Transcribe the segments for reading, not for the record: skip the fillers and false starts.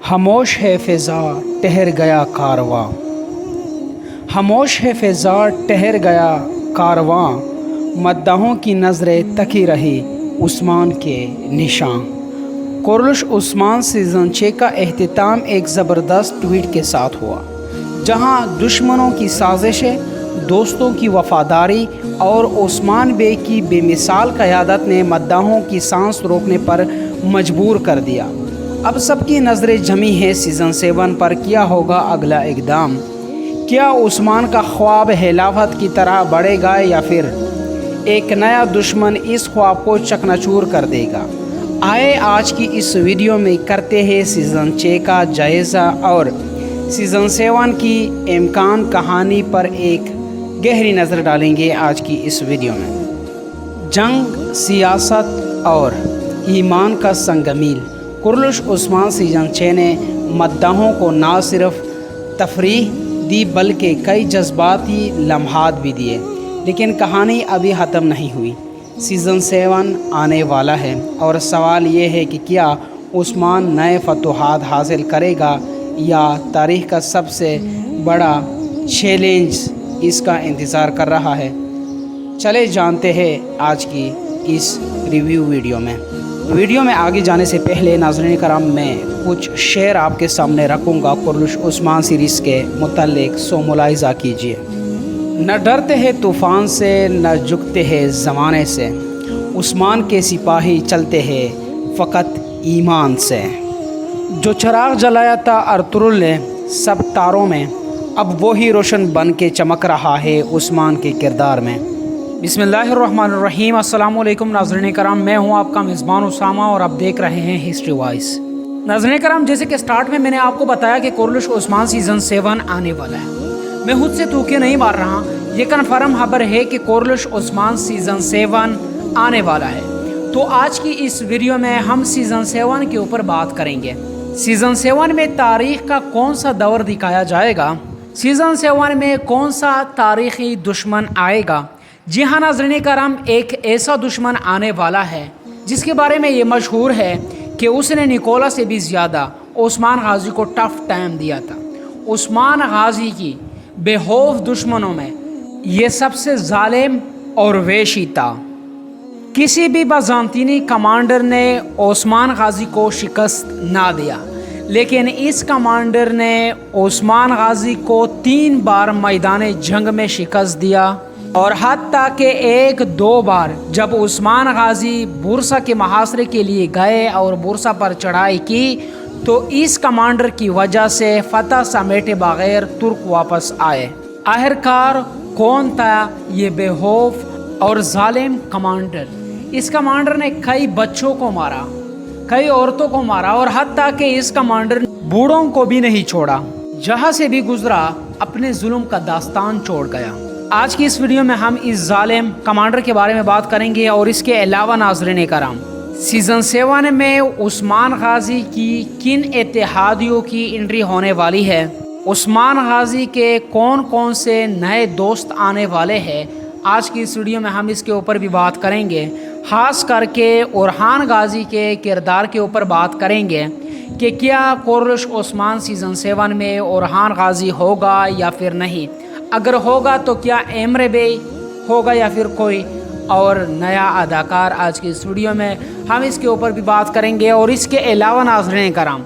خاموش ہے فضا ٹھہر گیا کارواں، خاموش ہے فضا ٹھہر گیا کارواں، مداحوں کی نظریں تکی رہی عثمان کے نشاں۔ کورلش عثمان سیزن 6 کا اختتام ایک زبردست ٹویٹ کے ساتھ ہوا، جہاں دشمنوں کی سازشیں، دوستوں کی وفاداری اور عثمان بے کی بے مثال قیادت نے مداحوں کی سانس روکنے پر مجبور کر دیا۔ اب سب کی نظریں جمی ہیں سیزن 7 پر۔ کیا ہوگا اگلا اقدام؟ کیا عثمان کا خواب خلافت کی طرح بڑھے گا یا پھر ایک نیا دشمن اس خواب کو چکناچور کر دے گا؟ آئے آج کی اس ویڈیو میں کرتے ہیں سیزن 6 کا جائزہ اور سیزن 7 کی امکان کہانی پر ایک گہری نظر ڈالیں گے آج کی اس ویڈیو میں۔ جنگ، سیاست اور ایمان کا سنگ میل۔ کورلش عثمان سیزن 6 نے مداحوں کو نہ صرف تفریح دی بلکہ کئی جذباتی لمحات بھی دیے، لیکن کہانی ابھی ختم نہیں ہوئی۔ سیزن 7 آنے والا ہے اور سوال یہ ہے کہ کیا عثمان نئے فتوحات حاصل کرے گا یا تاریخ کا سب سے بڑا چیلنج اس کا انتظار کر رہا ہے؟ چلے جانتے ہیں آج کی اس ریویو ویڈیو میں۔ ویڈیو میں آگے جانے سے پہلے ناظرین کرام میں کچھ شعر آپ کے سامنے رکھوں گا کورلش عثمان سیریز کے متعلق، سو ملاحظہ کیجیے۔ نہ ڈرتے ہیں طوفان سے، نہ جھکتے ہیں زمانے سے، عثمان کے سپاہی چلتے ہیں فقط ایمان سے۔ جو چراغ جلایا تھا ارطغرل نے سب تاروں میں، اب وہی روشن بن کے چمک رہا ہے عثمان کے کردار میں۔ بسم اللہ الرحمن الرحیم۔ السلام علیکم ناظرین کرام، میں ہوں آپ کا میزبان اسامہ اور آپ دیکھ رہے ہیں ہسٹری وائز۔ ناظرین کرام، جیسے کہ سٹارٹ میں نے آپ کو بتایا کہ کورلش عثمان سیزن 7 آنے والا ہے۔ میں خود سے توکے نہیں مار رہا، یہ کنفرم خبر ہے کہ کورلش عثمان سیزن 7 آنے والا ہے۔ تو آج کی اس ویڈیو میں ہم سیزن 7 کے اوپر بات کریں گے۔ سیزن 7 میں تاریخ کا کون سا دور دکھایا جائے گا؟ سیزن 7 میں کون سا تاریخی دشمن آئے گا؟ جی ہاں ناظرین کرام، ایک ایسا دشمن آنے والا ہے جس کے بارے میں یہ مشہور ہے کہ اس نے نکولا سے بھی زیادہ عثمان غازی کو ٹف ٹائم دیا تھا۔ عثمان غازی کی بے خوف دشمنوں میں یہ سب سے ظالم اور وحشی تھا۔ کسی بھی بازنطینی کمانڈر نے عثمان غازی کو شکست نہ دیا، لیکن اس کمانڈر نے عثمان غازی کو 3 بار میدان جنگ میں شکست دیا، اور حتیٰ کہ 1-2 بار جب عثمان غازی بورسا کے محاصرے کے لیے گئے اور بورسا پر چڑھائی کی تو اس کمانڈر کی وجہ سے فتح سمیٹے بغیر ترک واپس آئے۔ آخرکار کون تھا یہ بے خوف اور ظالم کمانڈر؟ اس کمانڈر نے کئی بچوں کو مارا، کئی عورتوں کو مارا، اور حتیٰ کہ اس کمانڈر نے بوڑھوں کو بھی نہیں چھوڑا۔ جہاں سے بھی گزرا اپنے ظلم کا داستان چھوڑ گیا۔ آج کی اس ویڈیو میں ہم اس ظالم کمانڈر کے بارے میں بات کریں گے، اور اس کے علاوہ ناظرین کرام سیزن 7 میں عثمان غازی کی کن اتحادیوں کی انٹری ہونے والی ہے، عثمان غازی کے کون کون سے نئے دوست آنے والے ہیں، آج کی اس ویڈیو میں ہم اس کے اوپر بھی بات کریں گے۔ خاص کر کے اورحان غازی کے کردار کے اوپر بات کریں گے کہ کیا کورلش عثمان سیزن 7 میں اورحان غازی ہوگا یا پھر نہیں، اگر ہوگا تو کیا ایمرے بے ہوگا یا پھر کوئی اور نیا اداکار؟ آج کی اس ویڈیو میں ہم اس کے اوپر بھی بات کریں گے، اور اس کے علاوہ ناظرین کرام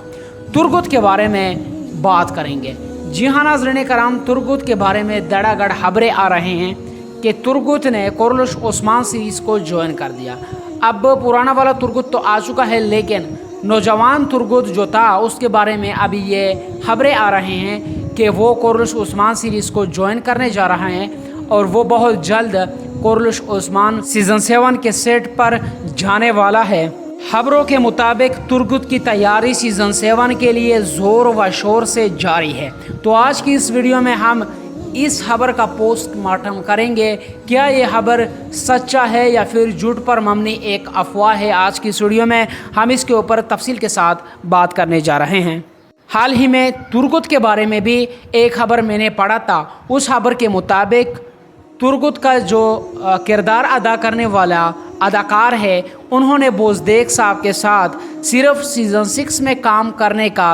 ترگت کے بارے میں بات کریں گے۔ جی ہاں ناظرین کرام، ترگت کے بارے میں دڑا گڑ خبریں آ رہے ہیں کہ ترگت نے کورلش عثمان سیریز کو جوائن کر دیا۔ اب پرانا والا ترگت تو آ چکا ہے، لیکن نوجوان ترگت جو تھا اس کے بارے میں ابھی یہ خبریں آ رہے ہیں کہ وہ کورلش عثمان سیریز کو جوائن کرنے جا رہا ہے، اور وہ بہت جلد کورلش عثمان سیزن 7 کے سیٹ پر جانے والا ہے۔ خبروں کے مطابق ترگت کی تیاری سیزن 7 کے لیے زور و شور سے جاری ہے۔ تو آج کی اس ویڈیو میں ہم اس خبر کا پوسٹ مارٹم کریں گے، کیا یہ خبر سچا ہے یا پھر جھوٹ پر مبنی ایک افواہ ہے۔ آج کی اس ویڈیو میں ہم اس کے اوپر تفصیل کے ساتھ بات کرنے جا رہے ہیں۔ حال ہی میں ترگت کے بارے میں بھی ایک خبر میں نے پڑھا تھا، اس خبر کے مطابق ترگت کا جو کردار ادا کرنے والا اداکار ہے، انہوں نے بوزدیک صاحب کے ساتھ صرف سیزن 6 میں کام کرنے کا